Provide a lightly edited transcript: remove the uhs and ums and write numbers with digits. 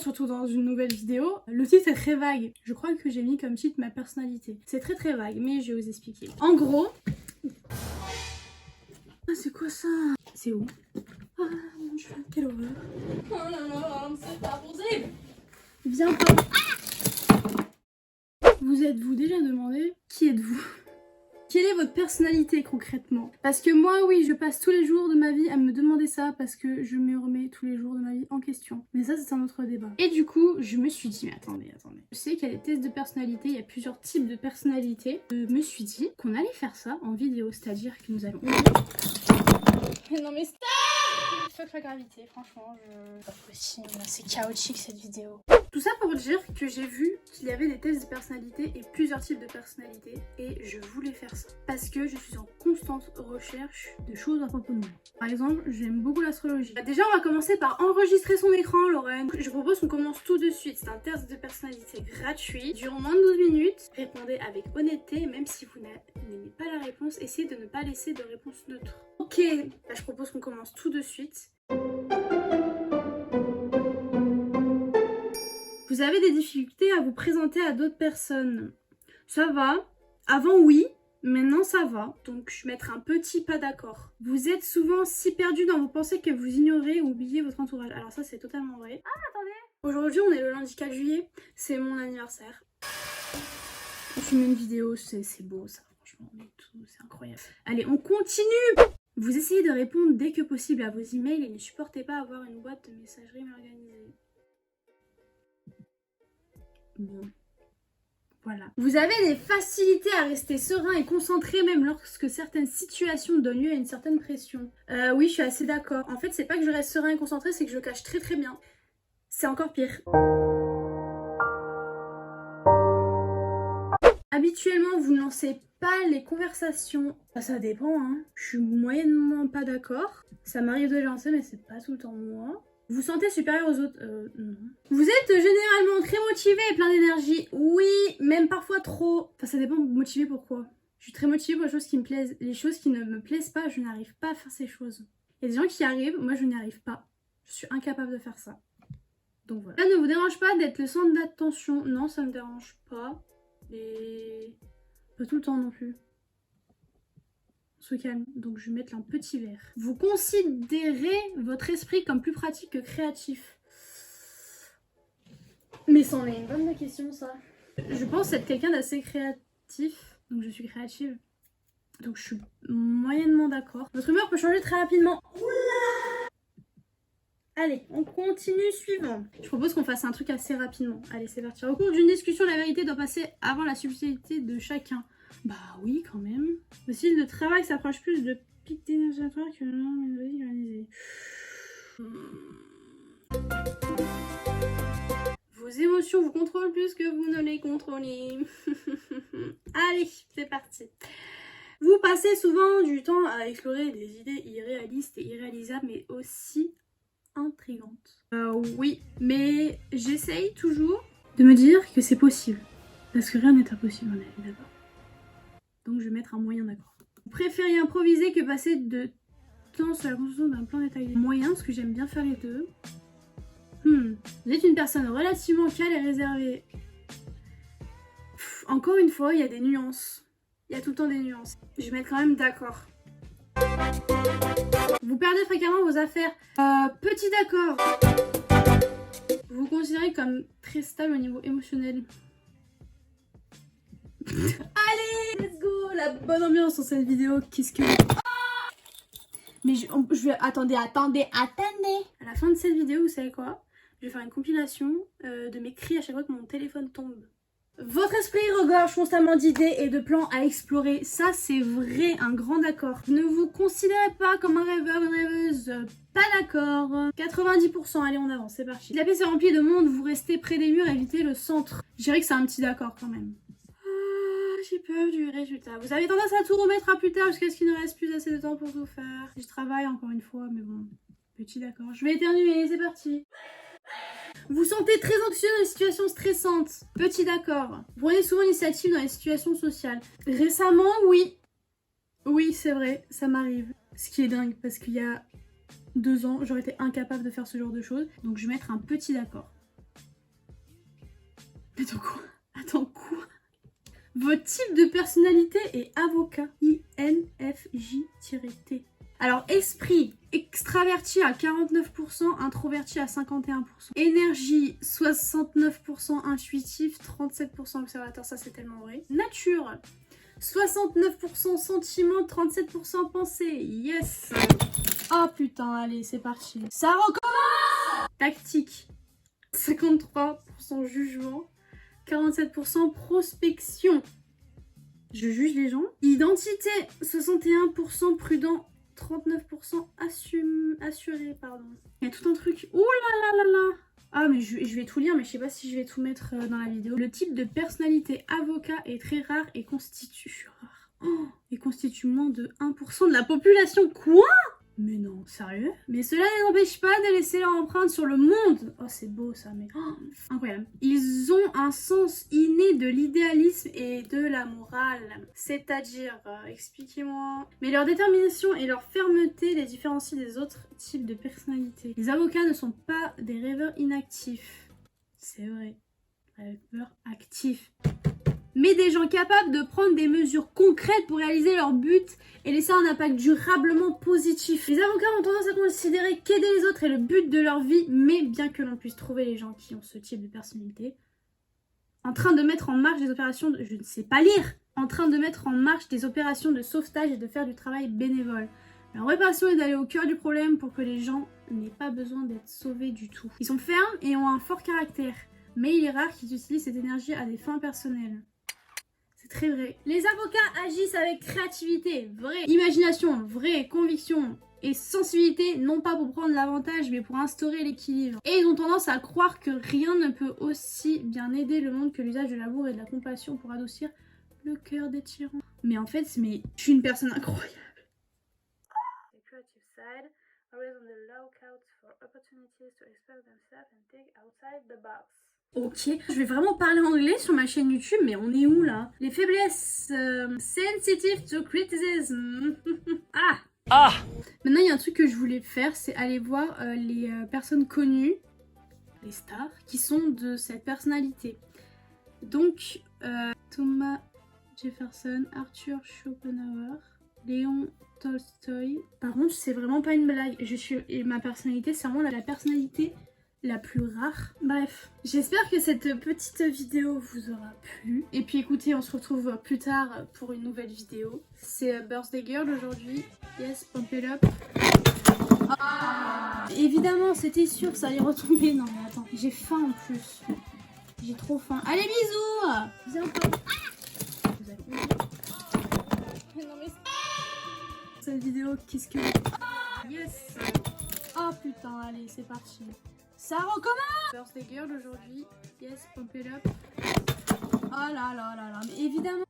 se retrouve dans une nouvelle vidéo. Le titre est très vague. Je crois que j'ai mis comme titre ma personnalité. C'est très très vague, mais je vais vous expliquer. En gros... Ah, c'est quoi ça? C'est où? Ah mon dieu, quelle horreur. Oh là là, c'est pas possible. Viens pas. Vous êtes-vous déjà demandé qui êtes-vous? Quelle est votre personnalité concrètement? Parce que moi, oui, je passe tous les jours de ma vie à me demander ça parce que je me remets tous les jours de ma vie en question. Mais ça, c'est un autre débat. Et du coup, je me suis dit, mais attendez. Je sais qu'il y a des tests de personnalité, il y a plusieurs types de personnalité. Je me suis dit qu'on allait faire ça en vidéo, c'est-à-dire que nous allons... Non mais stop! Fuck la gravité, franchement, c'est pas possible, c'est chaotique cette vidéo. Tout ça pour dire que j'ai vu qu'il y avait des tests de personnalité et plusieurs types de personnalité et je voulais faire ça. Parce que je suis en constante recherche de choses à propos de moi. Par exemple, j'aime beaucoup l'astrologie. Déjà, on va commencer par enregistrer son écran, Lorraine. Je propose qu'on commence tout de suite. C'est un test de personnalité gratuit, durant moins de 12 minutes. Répondez avec honnêteté, même si vous n'aimez pas la réponse, essayez de ne pas laisser de réponse neutre. Ok, bah, je propose qu'on commence tout de suite. Vous avez des difficultés à vous présenter à d'autres personnes. Ça va. Avant, oui. Maintenant, ça va. Donc, je vais mettre un petit pas d'accord. Vous êtes souvent si perdu dans vos pensées que vous ignorez ou oubliez votre entourage. Alors ça, c'est totalement vrai. Ah, attendez. Aujourd'hui, on est le lundi 4 juillet. C'est mon anniversaire. On filme une vidéo. C'est beau, ça. Franchement, c'est incroyable. Allez, on continue. Vous essayez de répondre dès que possible à vos emails et ne supportez pas avoir une boîte de messagerie mal organisée. Bon. Voilà. Vous avez des facilités à rester serein et concentré même lorsque certaines situations donnent lieu à une certaine pression. Oui, je suis assez d'accord. En fait, c'est pas que je reste serein et concentré, c'est que je le cache très très bien. C'est encore pire. Habituellement, vous ne lancez pas les conversations. Ça dépend, hein. Je suis moyennement pas d'accord. Ça m'arrive de les lancer, mais c'est pas tout le temps moi. Vous vous sentez supérieur aux autres? Non. Vous êtes généralement très motivé et plein d'énergie. Oui, même parfois trop. Enfin, ça dépend, motivé pourquoi. Je suis très motivée pour les choses qui me plaisent. Les choses qui ne me plaisent pas, je n'arrive pas à faire ces choses. Il y a des gens qui y arrivent, moi je n'y arrive pas. Je suis incapable de faire ça. Donc voilà. Ça ne vous dérange pas d'être le centre d'attention? Non, ça me dérange pas. Et pas tout le temps non plus. On se calme, donc je vais mettre un petit verre. Vous considérez votre esprit comme plus pratique que créatif? Mais c'en est une bonne question, ça. Je pense être quelqu'un d'assez créatif, donc je suis créative. Donc je suis moyennement d'accord. Votre humeur peut changer très rapidement. Oula! Allez, on continue, suivant. Je propose qu'on fasse un truc assez rapidement. Allez, c'est parti. Au cours d'une discussion, la vérité doit passer avant la subtilité de chacun. Bah oui, quand même. Le style de travail s'approche plus de pic d'énergie que une mélodie organisée. Vos émotions vous contrôlent plus que vous ne les contrôlez. Allez, c'est parti. Vous passez souvent du temps à explorer des idées irréalistes et irréalisables, mais aussi intrigantes. Oui, mais j'essaye toujours de me dire que c'est possible. Parce que rien n'est impossible, on est d'accord. Donc je vais mettre un moyen d'accord. Vous préférez improviser que passer de temps sur la construction d'un plan détaillé? Moyen, parce que j'aime bien faire les deux. Vous êtes une personne relativement calme et réservée. Encore une fois, il y a des nuances. Il y a tout le temps des nuances. Je vais mettre quand même d'accord. Vous perdez fréquemment vos affaires. Petit d'accord. Vous vous considérez comme très stable au niveau émotionnel. Allez, let's go. La bonne ambiance sur cette vidéo. Qu'est-ce que... Mais je vais... Attendez. À la fin de cette vidéo, vous savez quoi? Je vais faire une compilation de mes cris à chaque fois que mon téléphone tombe. Votre esprit regorge constamment d'idées et de plans à explorer. Ça, c'est vrai, un grand d'accord. Ne vous considérez pas comme un rêveur, une rêveuse. Pas d'accord. 90%, allez, on avance, c'est parti. La pièce est remplie de monde, vous restez près des murs, évitez le centre. Je dirais que c'est un petit d'accord quand même. J'ai peur du résultat. Vous avez tendance à tout remettre à plus tard jusqu'à ce qu'il ne reste plus assez de temps pour tout faire. Je travaille encore une fois, mais bon, petit d'accord. Je vais éternuer, c'est parti. Vous sentez très anxieux dans les situations stressantes. Petit d'accord. Vous prenez souvent l'initiative dans les situations sociales. Récemment, oui. Oui, c'est vrai, ça m'arrive. Ce qui est dingue, parce qu'il y a 2 ans, j'aurais été incapable de faire ce genre de choses. Donc je vais mettre un petit d'accord. Attends quoi? Attends quoi? Votre type de personnalité est avocat. INFJ-T. Alors, esprit, extraverti à 49%, introverti à 51%. Énergie, 69% intuitif, 37% observateur, ça c'est tellement vrai. Nature, 69% sentiment, 37% pensée. Yes! Oh putain, allez, c'est parti. Ça recommence! Tactique, 53% jugement, 47% prospection. Je juge les gens. Identité, 61% prudent, 39% assuré, pardon. Il y a tout un truc. Ouh là là là là. Ah mais je vais tout lire, mais je sais pas si je vais tout mettre dans la vidéo. Le type de personnalité avocat est très rare et constitue... et constitue moins de 1% de la population. Quoi? Mais non, sérieux? Mais cela ne les empêche pas de laisser leur empreinte sur le monde. Oh, c'est beau ça, mais... incroyable. Ils ont un sens inné de l'idéalisme et de la morale. C'est-à-dire, expliquez-moi... Mais leur détermination et leur fermeté les différencient des autres types de personnalités. Les avocats ne sont pas des rêveurs inactifs. C'est vrai. Rêveurs actifs. Mais des gens capables de prendre des mesures concrètes pour réaliser leur but et laisser un impact durablement positif. Les avocats ont tendance à considérer qu'aider les autres est le but de leur vie, mais bien que l'on puisse trouver les gens qui ont ce type de personnalité, en train de mettre en marche des opérations de... Je ne sais pas lire! En train de mettre en marche des opérations de sauvetage et de faire du travail bénévole. Leur réparation est d'aller au cœur du problème pour que les gens n'aient pas besoin d'être sauvés du tout. Ils sont fermes et ont un fort caractère, mais il est rare qu'ils utilisent cette énergie à des fins personnelles. C'est très vrai. Les avocats agissent avec créativité, vrai. Imagination, vraie. Conviction et sensibilité, non pas pour prendre l'avantage, mais pour instaurer l'équilibre. Et ils ont tendance à croire que rien ne peut aussi bien aider le monde que l'usage de l'amour et de la compassion pour adoucir le cœur des tyrans. Mais en fait, je suis une personne incroyable. The creative side, always on the lookout for opportunities to express themselves and think outside the box. Ok, je vais vraiment parler anglais sur ma chaîne YouTube, mais on est où là? Les faiblesses sensitive to criticism. Ah! Maintenant, il y a un truc que je voulais faire, c'est aller voir les personnes connues, les stars, qui sont de cette personnalité. Donc, Thomas Jefferson, Arthur Schopenhauer, Léon Tolstoï. Par contre, c'est vraiment pas une blague. Et ma personnalité, c'est vraiment la personnalité la plus rare. Bref, j'espère que cette petite vidéo vous aura plu. Et puis écoutez, on se retrouve plus tard pour une nouvelle vidéo. C'est Birthday Girl aujourd'hui. Yes, pump it up. Évidemment, c'était sûr que ça allait retomber. Non mais attends, j'ai faim en plus. J'ai trop faim. Allez, bisous. Viens pas. Vous avez compris? Non mais... Cette vidéo, qu'est-ce que... Yes. Oh putain, allez, c'est parti. Ça recommence! Birthday Girl aujourd'hui. Yes, pump it up. Oh là là là là. Mais évidemment.